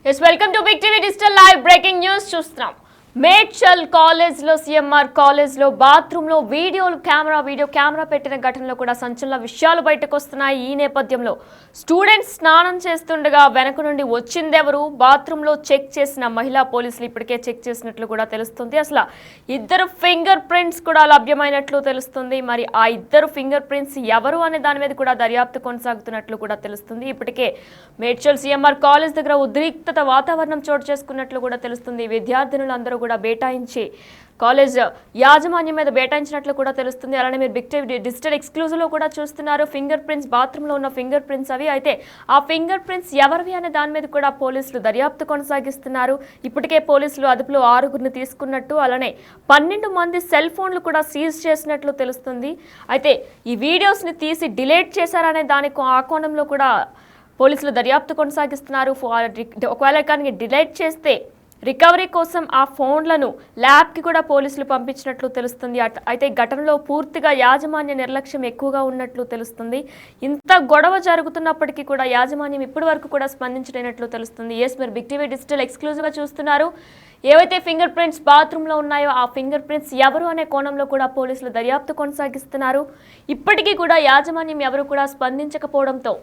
Yes, welcome to Big TV Digital Live Breaking News. చూస్తున్నాం Medchal college లో CMR college లో bathroom లో video camera పెట్టిన ఘటనలో కూడా సంచలన విషయాలు బయటకు వస్తున్నాయి. ఈ నేపథ్యంలో స్టూడెంట్స్ స్నానం చేస్తుండగా వెనక నుండి వచ్చిందెవరు, బాత్రూమ్ లో చెక్ చేసిన మహిళా పోలీసులు ఇప్పటికే చెక్ చేసినట్లు కూడా తెలుస్తుంది. అసలు ఇద్దరు ఫింగర్ ప్రింట్స్ కూడా లభ్యమైనట్లు తెలుస్తుంది. మరి ఆ ఇద్దరు ఫింగర్ ప్రింట్స్ ఎవరు అనే దాని మీద కూడా దర్యాప్తు కొనసాగుతున్నట్లు కూడా తెలుస్తుంది. ఇప్పటికే మేడ్చల్ సిఎంఆర్ కాలేజ్ దగ్గర ఉద్రిక్తత వాతావరణం చోటు చేసుకున్నట్లు కూడా తెలుస్తుంది. విద్యార్థినులందరూ కూడా బేటాయించి కాలేజ్ యాజమాన్యం మీద బేటాయించినట్లు కూడా తెలుస్తుంది. అలానే మీరు బిగ్ టీవీ డిజిటల్ ఎక్స్క్లూజివ్ లో కూడా చూస్తున్నారు. ఫింగర్ ప్రింట్స్, బాత్రూమ్ లో ఉన్న ఫింగర్ ప్రింట్స్ అవి. అయితే ఆ ఫింగర్ ప్రింట్స్ ఎవరివి అనే దాని మీద కూడా పోలీసులు దర్యాప్తు కొనసాగిస్తున్నారు. ఇప్పటికే పోలీసులు అదుపులో 6గురిని తీసుకున్నట్టు, అలానే 12 మంది సెల్ ఫోన్లు కూడా సీజ్ చేసినట్లు తెలుస్తుంది. అయితే ఈ వీడియోస్ ని తీసి డిలీట్ చేశారనే దానికి ఆ కోణంలో కూడా పోలీసులు దర్యాప్తు కొనసాగిస్తున్నారు. ఒకవేళ కానీ డిలీట్ చేస్తే రికవరీ కోసం ఆ ఫోన్లను ల్యాబ్కి కూడా పోలీసులు పంపించినట్లు తెలుస్తుంది. అయితే ఘటనలో పూర్తిగా యాజమాన్య నిర్లక్ష్యం ఎక్కువగా ఉన్నట్లు తెలుస్తుంది. ఇంత గొడవ జరుగుతున్నప్పటికీ కూడా యాజమాన్యం ఇప్పటి వరకు కూడా స్పందించలేనట్లు తెలుస్తుంది. ఎస్, మీరు బిగ్ టీవీ డిజిటల్ ఎక్స్క్లూజివ్గా చూస్తున్నారు. ఏవైతే ఫింగర్ ప్రింట్స్ బాత్రూంలో ఉన్నాయో ఆ ఫింగర్ ప్రింట్స్ ఎవరు అనే కోణంలో కూడా పోలీసులు దర్యాప్తు కొనసాగిస్తున్నారు. ఇప్పటికీ కూడా యాజమాన్యం ఎవరు కూడా స్పందించకపోవడంతో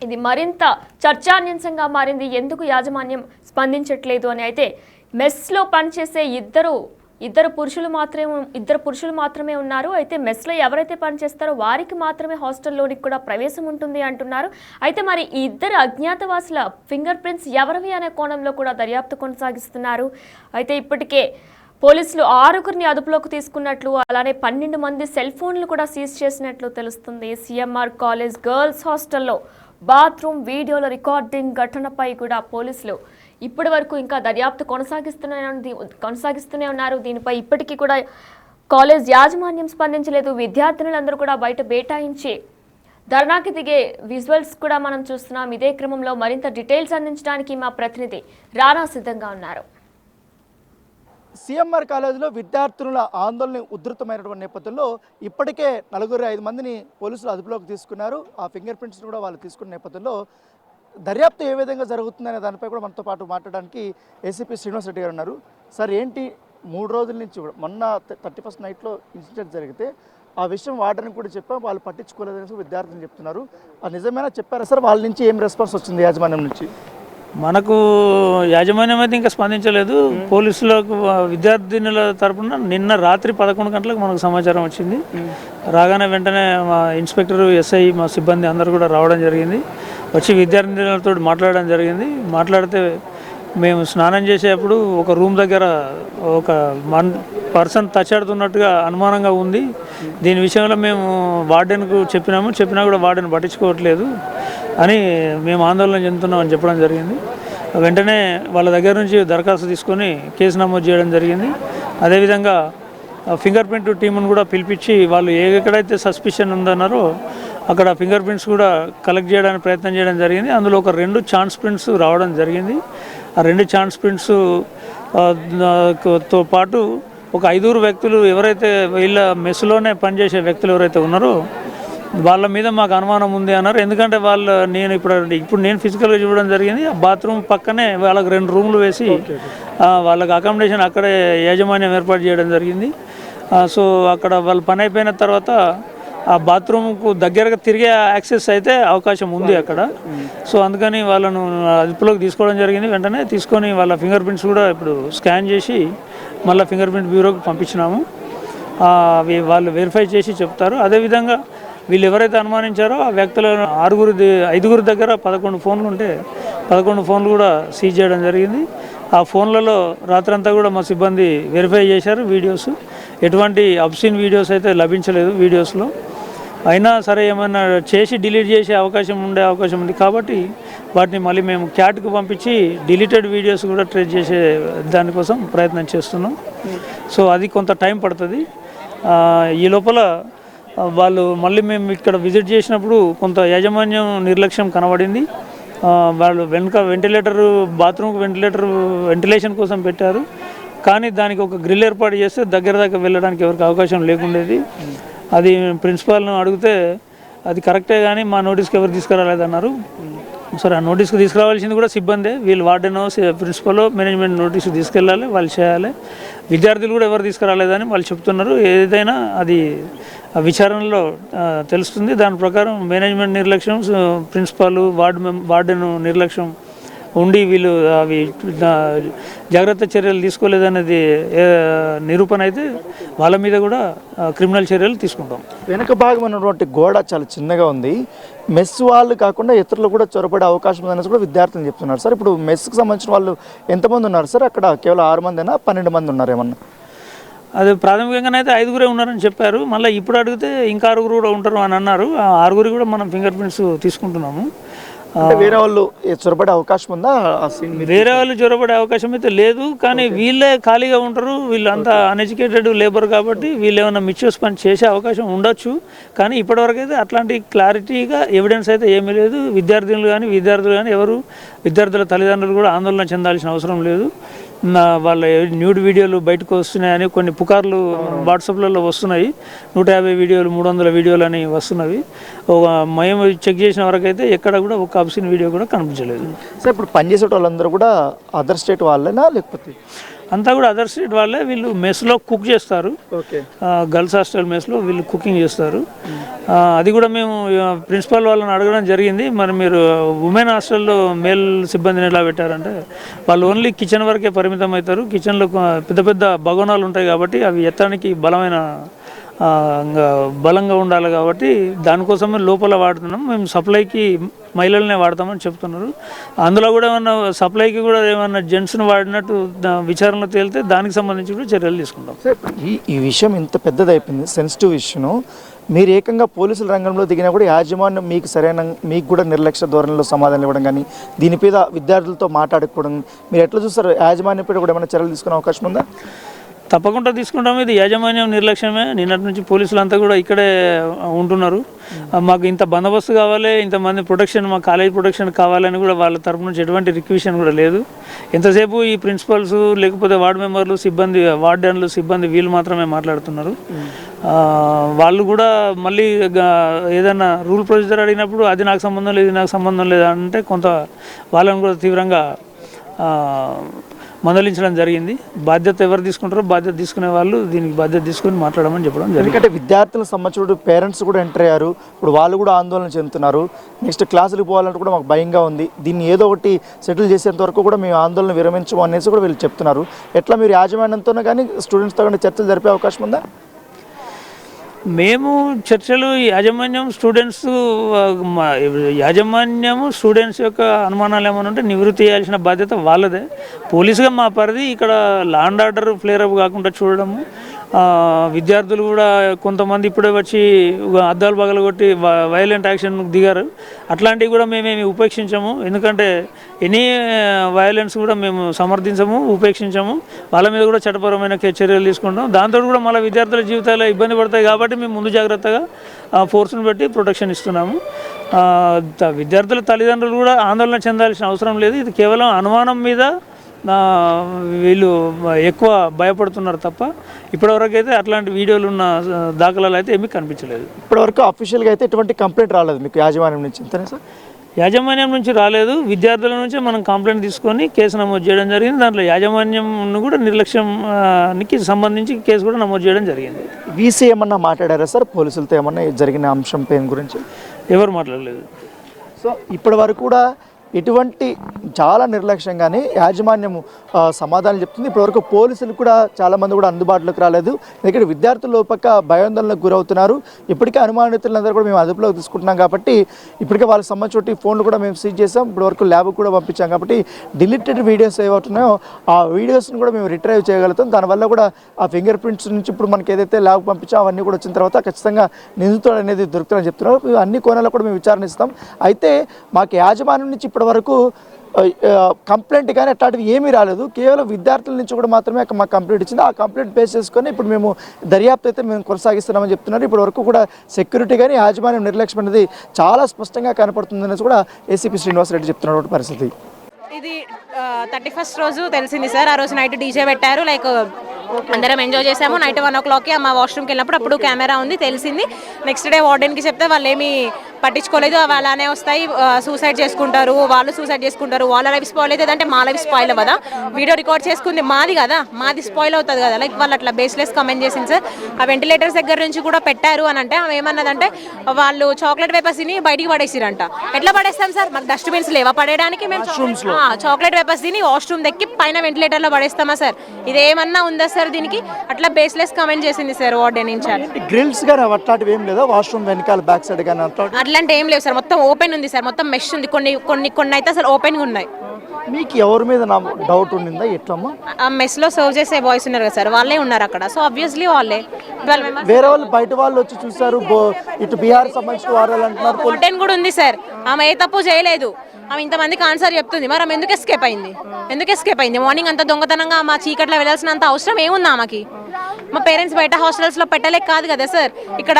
ఇది మరింత చర్చాన్యాంశంగా మారింది. ఎందుకు యాజమాన్యం స్పందించట్లేదు అని. అయితే మెస్లో పనిచేసే ఇద్దరు పురుషులు మాత్రమే ఉన్నారు. అయితే మెస్లో ఎవరైతే పనిచేస్తారో వారికి మాత్రమే హాస్టల్లోనికి కూడా ప్రవేశం ఉంటుంది అంటున్నారు. అయితే మరి ఈ ఇద్దరు అజ్ఞాతవాసుల ఫింగర్ ప్రింట్స్ ఎవరివి అనే కోణంలో కూడా దర్యాప్తు కొనసాగిస్తున్నారు. అయితే ఇప్పటికే పోలీసులు 6గురిని అదుపులోకి తీసుకున్నట్లు, అలానే 12 మంది సెల్ ఫోన్లు కూడా సీజ్ చేసినట్లు తెలుస్తుంది. సిఎంఆర్ కాలేజ్ గర్ల్స్ హాస్టల్లో బాత్రూమ్ వీడియోల రికార్డింగ్ ఘటనపై కూడా పోలీసులు ఇప్పటి వరకు ఇంకా దర్యాప్తు కొనసాగిస్తూనే ఉన్నారు. దీనిపై ఇప్పటికీ కూడా కాలేజ్ యాజమాన్యం స్పందించలేదు. విద్యార్థినులందరూ కూడా బయట బేటాయించి ధర్నాకి దిగే విజువల్స్ కూడా మనం చూస్తున్నాం. ఇదే క్రమంలో మరింత డీటెయిల్స్ అందించడానికి మా ప్రతినిధి రానా సిద్ధంగా ఉన్నారు. సిఎంఆర్ కాలేజీలో విద్యార్థుల ఆందోళన ఉధృతమైనటువంటి నేపథ్యంలో ఇప్పటికే 4-5 మందిని పోలీసులు అదుపులోకి తీసుకున్నారు. ఆ ఫింగర్ ప్రింట్స్ కూడా వాళ్ళు తీసుకున్న నేపథ్యంలో దర్యాప్తు ఏ విధంగా జరుగుతుందనే దానిపై కూడా మనతో పాటు మాట్లాడడానికి ఏసీపీ శ్రీనివాస్ రెడ్డి గారు ఉన్నారు. సార్, ఏంటి 3 రోజుల నుంచి కూడా మొన్న 31st నైట్లో ఇన్సిడెంట్ జరిగితే ఆ విషయం వార్డెన్కి కూడా చెప్పాం, వాళ్ళు పట్టించుకోలేదని విద్యార్థులు చెప్తున్నారు. అది నిజమేనా చెప్పారా సార్? వాళ్ళ నుంచి ఏం రెస్పాన్స్ వచ్చింది యాజమాన్యం నుంచి? మనకు యాజమాన్యం అయితే ఇంకా స్పందించలేదు. పోలీసులకు విద్యార్థినుల తరపున నిన్న రాత్రి 11 గంటలకు మనకు సమాచారం వచ్చింది. రాగానే వెంటనే మా ఇన్స్పెక్టర్, ఎస్ఐ, మా సిబ్బంది అందరూ కూడా రావడం జరిగింది. వచ్చి విద్యార్థినులతో మాట్లాడడం జరిగింది. మాట్లాడితే మేము స్నానం చేసేటప్పుడు ఒక రూమ్ దగ్గర ఒక పర్సన్ తచ్చాడుతున్నట్టుగా అనుమానంగా ఉంది. దీని విషయంలో మేము వార్డెన్కు చెప్పినా కూడా వార్డెన్ పట్టించుకోవట్లేదు అని మేము ఆందోళన చెందుతున్నామని చెప్పడం జరిగింది. వెంటనే వాళ్ళ దగ్గర నుంచి దరఖాస్తు తీసుకొని కేసు నమోదు చేయడం జరిగింది. అదేవిధంగా ఫింగర్ ప్రింట్ టీమును కూడా పిలిపించి వాళ్ళు ఎక్కడైతే సస్పిషన్ ఉందన్నారో అక్కడ ఫింగర్ ప్రింట్స్ కూడా కలెక్ట్ చేయడానికి ప్రయత్నం చేయడం జరిగింది. అందులో ఒక 2 ఛాన్స్ ప్రింట్స్ రావడం జరిగింది. ఆ 2 ఛాన్స్ ప్రింట్స్ తో పాటు ఒక 5 వ్యక్తులు ఎవరైతే వీళ్ళ మెస్లోనే పనిచేసే వ్యక్తులు ఎవరైతే ఉన్నారో వాళ్ళ మీద మాకు అనుమానం ఉంది అన్నారు. ఎందుకంటే నేను ఇప్పుడు ఫిజికల్గా చూడడం జరిగింది. ఆ బాత్రూమ్ పక్కనే వాళ్ళకి 2 రూమ్లు వేసి వాళ్ళకి అకామిడేషన్ అక్కడే యాజమాన్యం ఏర్పాటు చేయడం జరిగింది. సో అక్కడ వాళ్ళు పని అయిపోయిన తర్వాత ఆ బాత్రూమ్కు దగ్గరగా తిరిగే యాక్సెస్ అయితే అవకాశం ఉంది అక్కడ. సో అందుకని వాళ్ళను అదుపులోకి తీసుకోవడం జరిగింది. వెంటనే తీసుకొని వాళ్ళ ఫింగర్ ప్రింట్స్ కూడా ఇప్పుడు స్కాన్ చేసి మళ్ళీ ఫింగర్ ప్రింట్ బ్యూరోకి పంపించినాము. అవి వాళ్ళు వెరిఫై చేసి చెప్తారు. అదేవిధంగా వీళ్ళు ఎవరైతే అనుమానించారో ఆ వ్యక్తుల 5గురి దగ్గర 11 ఫోన్లు ఉంటే 11 ఫోన్లు కూడా సీజ్ చేయడం జరిగింది. ఆ ఫోన్లలో రాత్రంతా కూడా మా సిబ్బంది వెరిఫై చేశారు. వీడియోస్ ఎటువంటి అబ్సీన్ వీడియోస్ అయితే లభించలేదు వీడియోస్లో. అయినా సరే ఏమైనా చేసి డిలీట్ చేసే అవకాశం ఉంది కాబట్టి వాటిని మళ్ళీ మేము క్యాట్కు పంపించి డిలీటెడ్ వీడియోస్ కూడా ట్రేస్ చేసే దానికోసం ప్రయత్నం చేస్తున్నాం. సో అది కొంత టైం పడుతుంది. ఈ లోపల వాళ్ళు మళ్ళీ మేము ఇక్కడ విజిట్ చేసినప్పుడు కొంత యాజమాన్యం నిర్లక్ష్యం కనబడింది. వాళ్ళు బాత్రూమ్కి వెంటిలేషన్ కోసం పెట్టారు. కానీ దానికి ఒక గ్రిల్ ఏర్పాటు చేస్తే దగ్గర వెళ్ళడానికి ఎవరికి అవకాశం లేకుండేది. అది ప్రిన్సిపాల్ను అడిగితే అది కరెక్టే కానీ మా నోటీస్కి ఎవరు తీసుకురాలేదన్నారు. సరే, ఆ నోటీస్కి తీసుకురావాల్సింది కూడా సిబ్బందే. వీళ్ళు వార్డెనో ప్రిన్సిపల్ మేనేజ్మెంట్ నోటీస్కి తీసుకెళ్ళాలి, వాళ్ళు చేయాలి. విద్యార్థులు కూడా ఎవరు తీసుకురాలేదని వాళ్ళు చెప్తున్నారు. ఏదైనా అది విచారణలో తెలుస్తుంది. దాని ప్రకారం మేనేజ్మెంట్ నిర్లక్ష్యం, ప్రిన్సిపాల్ వార్డెన్ నిర్లక్ష్యం ఉండి వీళ్ళు అవి జాగ్రత్త చర్యలు తీసుకోలేదనేది నిరూపణ అయితే వాళ్ళ మీద కూడా క్రిమినల్ చర్యలు తీసుకుంటాం. వెనక భాగం ఉన్నటువంటి గోడ చాలా చిన్నగా ఉంది. మెస్ వాళ్ళు కాకుండా ఇతరులు కూడా చొరబడే అవకాశం ఉందనేసి కూడా విద్యార్థులు చెప్తున్నారు సార్. ఇప్పుడు మెస్కి సంబంధించిన వాళ్ళు ఎంతమంది ఉన్నారు సార్? అక్కడ కేవలం 6 మందినా 12 మంది ఉన్నారు ఏమన్నా? అది ప్రాథమికంగానైతే 5గురే ఉన్నారని చెప్పారు. మళ్ళీ ఇప్పుడు అడిగితే ఇంకా 6గురు కూడా ఉంటారు అని అన్నారు. ఆ 6గురి కూడా మనం ఫింగర్ ప్రింట్స్ తీసుకుంటున్నాము. వేరే వాళ్ళు చొరబడే అవకాశం ఉందా? వేరే వాళ్ళు చొరబడే అవకాశం అయితే లేదు, కానీ వీళ్ళే ఖాళీగా ఉంటారు. వీళ్ళంతా అన్ఎడ్యుకేటెడ్ లేబర్ కాబట్టి వీళ్ళు ఏమైనా మిస్యూస్ పని చేసే అవకాశం ఉండొచ్చు. కానీ ఇప్పటివరకు అయితే అట్లాంటి క్లారిటీగా ఎవిడెన్స్ అయితే ఏమీ లేదు. విద్యార్థులు కానీ ఎవరు విద్యార్థుల తల్లిదండ్రులు కూడా ఆందోళన చెందాల్సిన అవసరం లేదు. వాళ్ళ న్యూడ్ వీడియోలు బయటకు వస్తున్నాయని కొన్ని పుకార్లు వాట్సాప్లలో వస్తున్నాయి. 150 వీడియోలు 300 వీడియోలు అని వస్తున్నవి. మేము చెక్ చేసిన వరకు అయితే ఎక్కడ కూడా ఒక అబ్సిన్ వీడియో కూడా కనిపించలేదు. సార్ ఇప్పుడు పనిచేసే వాళ్ళందరూ కూడా అదర్ స్టేట్ వాళ్ళేనా లేకపోతే? అంతా కూడా అదర్ స్టేట్ వాళ్ళే. వీళ్ళు మెస్లో కుక్ చేస్తారు. గర్ల్స్ హాస్టల్ మెస్లో వీళ్ళు కుకింగ్ చేస్తారు. అది కూడా మేము ప్రిన్సిపాల్ వాళ్ళని అడగడం జరిగింది. మరి మీరు ఉమెన్ హాస్టల్లో మేల్ సిబ్బందిని ఎలా పెట్టారంటే వాళ్ళు ఓన్లీ కిచెన్ వరకే పరిమితం అవుతారు. కిచెన్లో పెద్ద పెద్ద భగోనాలు ఉంటాయి కాబట్టి అవి ఎత్తడానికి బలంగా ఉండాలి కాబట్టి దానికోసమే లోపల వాడుతున్నాం. మేము సప్లైకి మహిళలనే వాడతామని చెప్తున్నారు. అందులో కూడా ఏమన్నా సప్లైకి కూడా ఏమన్నా జెంట్స్ని వాడినట్టు విచారణ తేలితే దానికి సంబంధించి కూడా చర్యలు తీసుకుంటాం. ఈ విషయం ఇంత పెద్దదైపోయింది, సెన్సిటివ్ ఇష్యూను. మీరు ఏకంగా పోలీసుల రంగంలో దిగినా కూడా యాజమాన్యం మీకు కూడా నిర్లక్ష్య ధోరణిలో సమాధానం ఇవ్వడం కానీ దీని మీద విద్యార్థులతో మాట్లాడుకోవడం మీరు ఎట్లా చూస్తారు? యాజమాన్యం పైన కూడా ఏమైనా చర్యలు తీసుకునే అవకాశం ఉందా? తప్పకుండా తీసుకుంటాం. ఇది యాజమాన్యం నిర్లక్ష్యమే. నిన్నటి నుంచి పోలీసులు అంతా కూడా ఇక్కడే ఉంటున్నారు. మాకు ఇంత బందోబస్తు కావాలి, ఇంతమంది ప్రొటెక్షన్, మా కాలేజ్ ప్రొటెక్షన్ కావాలని కూడా వాళ్ళ తరపు నుంచి ఎటువంటి రిక్వెషన్ కూడా లేదు. ఎంతసేపు ఈ ప్రిన్సిపల్స్ లేకపోతే వార్డు మెంబర్లు వార్డెన్లు సిబ్బంది వీళ్ళు మాత్రమే మాట్లాడుతున్నారు. వాళ్ళు కూడా మళ్ళీ ఏదైనా రూల్ ప్రొసీజర్ అడిగినప్పుడు అది నాకు సంబంధం లేదు, ఇది నాకు సంబంధం లేదు అంటే కొంత వాళ్ళని కూడా తీవ్రంగా మందలించడం జరిగింది. బాధ్యత ఎవరు తీసుకుంటారో బాధ్యత తీసుకునే వాళ్ళు దీనికి బాధ్యత తీసుకుని మాట్లాడమని చెప్పడం జరిగింది. ఎందుకంటే విద్యార్థులకు సంబంధించిన పేరెంట్స్ కూడా ఎంటర్ అయ్యారు. ఇప్పుడు వాళ్ళు కూడా ఆందోళన చెందుతున్నారు. నెక్స్ట్ క్లాసులకు పోవాలంటే కూడా మాకు భయంగా ఉంది. దీన్ని ఏదో ఒకటి సెటిల్ చేసేంత వరకు కూడా మేము ఆందోళన విరమించము అనేసి కూడా వీళ్ళు చెప్తున్నారు. ఎట్లా మీరు యాజమాన్యంతోనే కానీ స్టూడెంట్స్తో కానీ చర్చలు జరిపే అవకాశం ఉందా? మేము చర్చలు యాజమాన్యం స్టూడెంట్స్ యొక్క అనుమానాలు ఏమైనా ఉంటే నివృత్తి చేయాల్సిన బాధ్యత వాళ్ళదే. పోలీసుగా మా పరిధి ఇక్కడ law and order flare up కాకుండా చూడడము. విద్యార్థులు కూడా కొంతమంది ఇప్పుడే వచ్చి అద్దాలు పగలగొట్టి వైలెంట్ యాక్షన్ దిగారు. అట్లాంటివి కూడా మేమేమి ఉపేక్షించము. ఎందుకంటే ఎనీ వైలెన్స్ కూడా మేము సమర్థించము, ఉపేక్షించము. వాళ్ళ మీద కూడా చట్టపరమైన చర్యలు తీసుకుంటాం. దాంతో కూడా మళ్ళీ విద్యార్థుల జీవితాలు ఇబ్బంది పడతాయి కాబట్టి మేము ముందు జాగ్రత్తగా ఫోర్స్ను బట్టి ప్రొటెక్షన్ ఇస్తున్నాము. విద్యార్థుల తల్లిదండ్రులు కూడా ఆందోళన చెందాల్సిన అవసరం లేదు. ఇది కేవలం అనుమానం మీద వీళ్ళు ఎక్కువ భయపడుతున్నారు తప్ప ఇప్పటివరకు అయితే అట్లాంటి వీడియోలు ఉన్న దాఖలాలు అయితే ఏమీ కనిపించలేదు. ఇప్పటివరకు అఫీషియల్గా అయితే ఎటువంటి కంప్లైంట్ రాలేదు మీకు యాజమాన్యం నుంచి? అంతేనా సార్? యాజమాన్యం నుంచి రాలేదు. విద్యార్థుల నుంచే మనం కంప్లైంట్ తీసుకొని కేసు నమోదు చేయడం జరిగింది. దాంట్లో యాజమాన్యంను కూడా నిర్లక్ష్యానికి సంబంధించి కేసు కూడా నమోదు చేయడం జరిగింది. వీసీ ఏమన్నా మాట్లాడారా సార్ పోలీసులతో? ఏమన్నా జరిగిన అంశం పేరు గురించి ఎవరు మాట్లాడలేదు. సో ఇప్పటి వరకు కూడా ఎటువంటి చాలా నిర్లక్ష్యంగానే యాజమాన్యం సమాధానం చెప్తుంది. ఇప్పటివరకు పోలీసులు కూడా చాలామంది కూడా అందుబాటులోకి రాలేదు. ఎందుకంటే విద్యార్థులు పక్క భయాందోళనకు గురవుతున్నారు. ఇప్పటికే అనుమానితులందరూ కూడా మేము అదుపులోకి తీసుకుంటున్నాం కాబట్టి ఇప్పటికే వాళ్ళకి సంబంధించిన ఫోన్లు కూడా మేము సీజ్ చేసాం. ఇప్పటివరకు ల్యాబ్కి కూడా పంపించాం కాబట్టి డిలీటెడ్ వీడియోస్ ఏవవుతున్నాయో ఆ వీడియోస్ని కూడా మేము రిట్రైవ్ చేయగలుగుతాం. దానివల్ల కూడా ఆ ఫింగర్ ప్రింట్స్ నుంచి ఇప్పుడు మనకి ఏదైతే ల్యాబ్ పంపించామో అవన్నీ కూడా వచ్చిన తర్వాత ఖచ్చితంగా నిందితుడు అనేది దొరుకుతుందని చెప్తున్నారు. అన్ని కోణాల్లో కూడా మేము విచారణ ఇస్తాం. అయితే మాకు యాజమాన్యం నుంచి వరకు కంప్లైంట్ కానీ అట్లాంటివి ఏమీ రాలేదు. కేవలం విద్యార్థుల నుంచి కూడా మాత్రమే మాకు కంప్లైంట్ ఇచ్చింది. ఆ కంప్లైంట్ బేస్ చేసుకొని ఇప్పుడు మేము దర్యాప్తు అయితే మేము కొనసాగిస్తున్నామని చెప్తున్నారు. ఇప్పటి వరకు కూడా సెక్యూరిటీ కానీ యాజమాన్యం నిర్లక్ష్యం అనేది చాలా స్పష్టంగా కనపడుతుందనేసి కూడా ఏసీపీ శ్రీనివాసరెడ్డి చెప్తున్నటువంటి పరిస్థితి. ఇది 31st రోజు తెలిసింది సార్. ఆ రోజు నైట్ డీజే పెట్టారు. లైక్ అందరం ఎంజాయ్ చేసాము. నైట్ 1 o'clockకి మా వాష్రూమ్కి వెళ్ళినప్పుడు అప్పుడు కెమెరా ఉంది తెలిసింది. నెక్స్ట్ డే వార్డెన్కి చెప్తే వాళ్ళు ఏమి పట్టించుకోలేదు, అవి అలానే వస్తాయి, సూసైడ్ చేసుకుంటారు, వాళ్ళు సూసైడ్ చేసుకుంటారు, వాళ్ళ లైఫ్ స్పాయిల్ అవుతుంది అంటే మా లైఫ్ స్పాయిల్ అవ్వదా? వీడియో రికార్డ్ చేసుకుంది మాది కదా, మాది స్పాయిల్ అవుతుంది కదా. లైక్ వాళ్ళు అట్లా బేస్లెస్ కమెంట్ చేసింది సార్. ఆ వెంటిలేటర్స్ దగ్గర నుంచి కూడా పెట్టారు అని అంటే ఆమె ఏమన్నదంటే వాళ్ళు చాక్లెట్ వేపర్స్ని బయటికి పడేసిరంట. ఎట్లా పడేస్తాం సార్? మాకు డస్ట్బిన్స్ లేవా పడేయడానికి? మేము చాక్లెట్ వేపర్స్ తిని వాష్రూమ్ దక్కి పైన వెంటిలేటర్లో పడేస్తామా సార్? ఇదేమన్నా ఉందా సార్ దీనికి? అట్లా బేస్లెస్ కమెంట్ చేసింది సార్ వార్డెన్ ఇన్ఛార్జ్. గ్రిల్స్ కానీ అట్లాంటివి ఏం లేదా? వాష్రూమ్ వెనకాల బ్యాక్ సైడ్ కానీ అట్లాంటి ఏం లేవు సార్, మొత్తం ఓపెన్ ఉంది సార్, మొత్తం మెష్ ఉంది. కొన్ని అయితే అసలు ఓపెన్గా ఉన్నాయి. మీకు ఎవరి మీద నా డౌట్ ఉండిందా ఎట్లమ్మా? ఆ మెస్లో సర్వ్ చేసే బాయ్స్ ఉన్నారు కదా సార్, వాళ్ళే ఉన్నారు అక్కడ. సో ఆబ్వియస్లీ వాళ్ళే 12 మెంబర్స్. వేరే వాళ్ళు బయట వాళ్ళు వచ్చి చూసారు, ఇటు బీహార్ సంబంధించిన వారు అంటున్నారు. వార్డెన్ కూడా ఉంది సార్, ఆమె ఏ తప్పు చేయలేదు. ఆమె ఇంతమందికి ఆన్సర్ చెప్తుంది, మరి ఆమె ఎందుకు ఎస్కేప్ అయింది? మార్నింగ్ అంత దొంగతనంగా మా చీకట్లో వెళ్ళాల్సినంత అవసరం ఏముంది ఆమెకి? మా పేరెంట్స్ బయట హాస్టల్స్లో పెట్టలేక కాదు కదా సార్, ఇక్కడ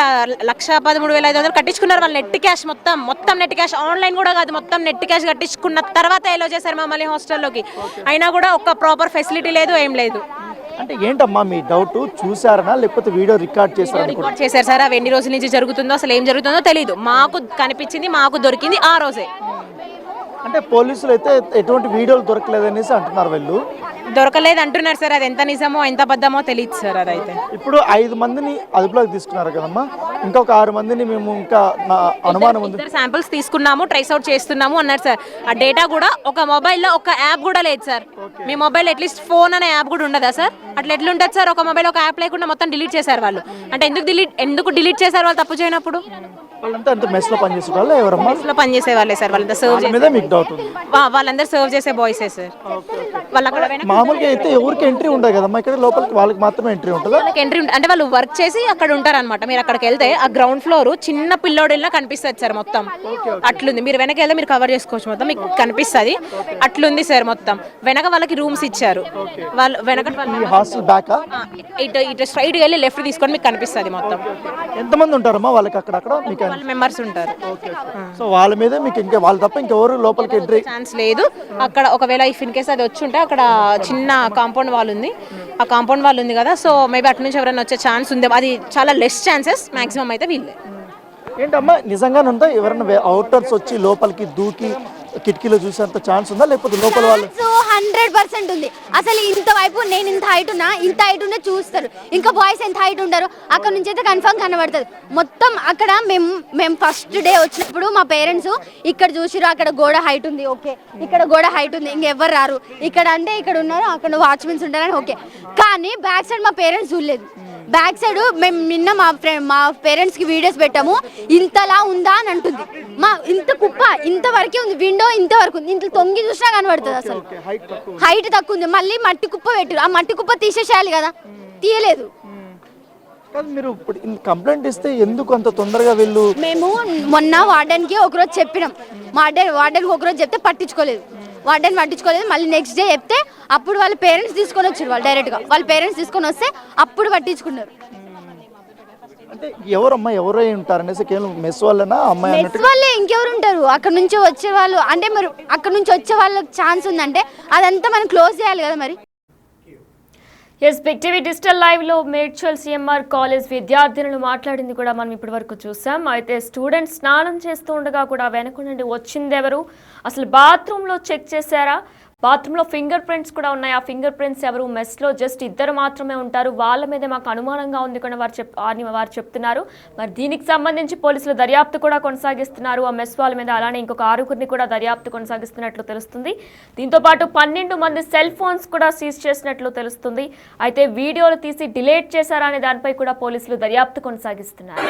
1,13,500 కట్టించుకున్నారు వాళ్ళు. నెట్ క్యాష్ మొత్తం నెట్ క్యాష్, ఆన్లైన్ కూడా కాదు, మొత్తం నెట్ క్యాష్ కట్టించుకున్న తర్వాత ఎలో చేశారు మమ్మల్ని హాస్టల్లోకి. అయినా కూడా ఒక ప్రాపర్ ఫెసిలిటీ లేదు, ఏం లేదు. అంటే ఏంటమ్మా మీ డౌట్? చూసారనా లేకపోతే వీడియో రికార్డ్ చేశారు? రికార్డ్ చేశారు సార్. అవి ఎన్ని రోజుల నుంచి జరుగుతుందో అసలు ఏం జరుగుతుందో తెలియదు. మాకు కనిపించింది, మాకు దొరికింది ఆ రోజే. అంటే పోలీసులు అయితే ఎటువంటి వీడియోలు దొరకలేదనేసి అంటున్నారు వీళ్ళు. దొరకలేదు అంటున్నారు సార్, అది ఎంత నిజమో ఎంత అబద్ధమో తెలియదు సార్. అదైతే ఇప్పుడు 5 మందిని అదుపులోకి తీసుకున్నారు కదమ్మా, ఇంకొక 6 మందిని మేము ఇంకా నా అనుమానం ఉంది. ఇద్దరు శాంపిల్స్ తీసుకున్నాము, ట్రైస్ అవుట్ చేస్తున్నాము అన్నారు సార్. ఆ డేటా కూడా ఒక మొబైల్లో ఒక యాప్ కూడా లేదు సార్. మీ మొబైల్ అట్లీస్ట్ ఫోన్ అనే యాప్ కూడా ఉండదా సార్? అట్లా ఎట్లుంటుంది సార్? ఒక మొబైల్ ఒక యాప్ లేకుండా మొత్తం డిలీట్ చేశారు వాళ్ళు. అంటే ఎందుకు డిలీట్ చేశారు వాళ్ళు తప్పు చేయనప్పుడు? వాళ్ళంతా అంత మెస్లో పనిచేసే వాళ్ళు ఎవరమ్మా? మెస్లో పనిచేసే వాళ్ళే సార్, వాళ్ళంతా సర్వ్ మీద మీకు డౌట్ ఉంది? వాళ్ళందరూ సర్వ్ చేసే బాయ్సే సార్. వాళ్ళు అక్కడ మామూలుగా అయితే ఎవరికి ఎంట్రీ ఉండదు కదమ్మా, ఇక్కడ లోపలికి వాళ్ళకి మాత్రమే ఎంట్రీ ఉంటుందా? వాళ్ళకి ఎంట్రీ అంటే వాళ్ళు వర్క్ చేసి అక్కడ ఉంటారు అనమాట. మీరు అక్కడికి వెళ్తే ఆ గ్రౌండ్ ఫ్లోర్ చిన్న పిల్లోడిలా కనిపిస్తుంది సార్ మొత్తం. అట్లుంది, మీరు వెనక వెళ్తే మీరు కవర్ చేసుకోవచ్చు, మొత్తం మీకు కనిపిస్తుంది. అట్లుంది సార్ మొత్తం. వెనక వాళ్ళకి రూమ్స్ ఇచ్చారు. వాళ్ళు వెనక హాస్టల్ బ్యాక్ ఇటు స్ట్రైట్ వెళ్ళి లెఫ్ట్ తీసుకొని మీకు కనిపిస్తుంది మొత్తం. ఎంతమంది ఉంటారమ్మా వాళ్ళకి అక్కడక్కడ? మీకు 12 మెంబర్స్ ఉంటారు. సో వాళ్ళ మీద మీకు ఇంకా వాళ్ళు తప్ప ఇంకెవరు లోపలికి ఎంట్రీ ఛాన్స్ లేదు అక్కడ. ఒకవేళ ఇఫ్ ఇన్ కేస్ అది వచ్చి ఉంటే అక్కడ చిన్న కాంపౌండ్ వాల్ ఉంది, ఆ కాంపౌండ్ వాల్ ఉంది కదా, సో మేబీ అటు నుంచి ఎవరైనా వచ్చే ఛాన్స్ ఉంది. అది చాలా లెస్ ఛాన్సెస్, మాక్సిమం అయితే వీళ్ళే. ఏంటమ్మా నిజంగానే ఉందా? ఎవరైనా అవుటర్స్ వచ్చి లోపలికి దూకి కిటికీలో చూసేంత ఛాన్స్ ఉందా లేకపోతే లోపల వాళ్ళు? 100% ఉంది. అసలు ఇంత వైపు నేను ఇంత హైట్ ఉన్నా చూస్తారు, ఇంకా బాయ్స్ ఎంత హైట్ ఉంటారు అక్కడ నుంచి అయితే కన్ఫర్మ్ కనబడుతుంది మొత్తం. అక్కడ మేము ఫస్ట్ డే వచ్చినప్పుడు మా పేరెంట్స్ ఇక్కడ చూసిరు, అక్కడ గోడ హైట్ ఉంది, ఓకే, ఇక్కడ గోడ హైట్ ఉంది, ఇంకెవ్వరు రారు ఇక్కడ అంటే ఇక్కడ ఉన్నారు, అక్కడ వాచ్మెన్స్ ఉంటారని ఓకే. కానీ బ్యాక్ సైడ్ మా పేరెంట్స్ చూడలేదు. బ్యాక్ సైడ్ మేము నిన్న మా పేరెంట్స్కి వీడియోస్ పెట్టాము, ఇంతలా ఉందా అని అంటుంది. ఇంత కుప్ప ఇంతవరకే ఉంది, విండో ఇంతవరకు ఉంది, ఇంత తొంగి చూసినా కనబడుతుంది. అసలు హైట్ తక్కువ ఉంది. మళ్ళీ మట్టి కుప్ప పెట్టారు, ఆ మట్టి కుప్ప తీసేసేయాలి కదా, తీయలేదు. మీరు కంప్లైంట్ ఇస్తే ఎందుకు అంత తొందరగా వీళ్ళు? మేము మొన్న వార్డెన్కి ఒకరోజు చెప్పినాం, వార్డెన్కి ఒకరోజు చెప్తే పట్టించుకోలేదు. మళ్ళీ నెక్స్ట్ డే చెప్తే అప్పుడు వాళ్ళ పేరెంట్స్ తీసుకొని వచ్చారు. వాళ్ళు డైరెక్ట్గా వాళ్ళ పేరెంట్స్ తీసుకొని వస్తే అప్పుడు పట్టించుకున్నారు. అంటే ఎవరమ్మా ఎవరై ఉంటారు అనేసి కేవలం మెస్ వాళ్ళనా అమ్మాయి మెస్ వాళ్ళే, ఇంకెవరు ఉంటారు? అక్కడ నుంచి వచ్చే వాళ్ళు అంటే మరి అక్కడ నుంచి వచ్చే వాళ్ళకి ఛాన్స్ ఉందంటే అదంతా మనం క్లోజ్ చేయాలి కదా మరి. ఎస్ బిగ్ టీవీ డిజిటల్ లైవ్లో మేడ్చల్ సిఎంఆర్ కాలేజ్ విద్యార్థినులు మాట్లాడింది కూడా మనం ఇప్పటి వరకు చూసాం. అయితే స్టూడెంట్స్ స్నానం చేస్తూ ఉండగా కూడా వెనక నుండి వచ్చింది ఎవరు, అసలు బాత్రూంలో చెక్ చేశారా, బాత్రూంలో ఫింగర్ ప్రింట్స్ కూడా ఉన్నాయి, ఆ ఫింగర్ ప్రింట్స్ ఎవరు, మెస్లో జస్ట్ ఇద్దరు మాత్రమే ఉంటారు, వాళ్ళ మీదే మాకు అనుమానంగా ఉంది కూడా వారు చెప్తున్నారు. మరి దీనికి సంబంధించి పోలీసులు దర్యాప్తు కూడా కొనసాగిస్తున్నారు ఆ మెస్ వాళ్ళ మీద. అలానే ఇంకొక 6గురిని కూడా దర్యాప్తు కొనసాగిస్తున్నట్లు తెలుస్తుంది. దీంతోపాటు 12 మంది సెల్ ఫోన్స్ కూడా సీజ్ చేసినట్లు తెలుస్తుంది. అయితే వీడియోలు తీసి డిలీట్ చేశారా అనే దానిపై కూడా పోలీసులు దర్యాప్తు కొనసాగిస్తున్నారు.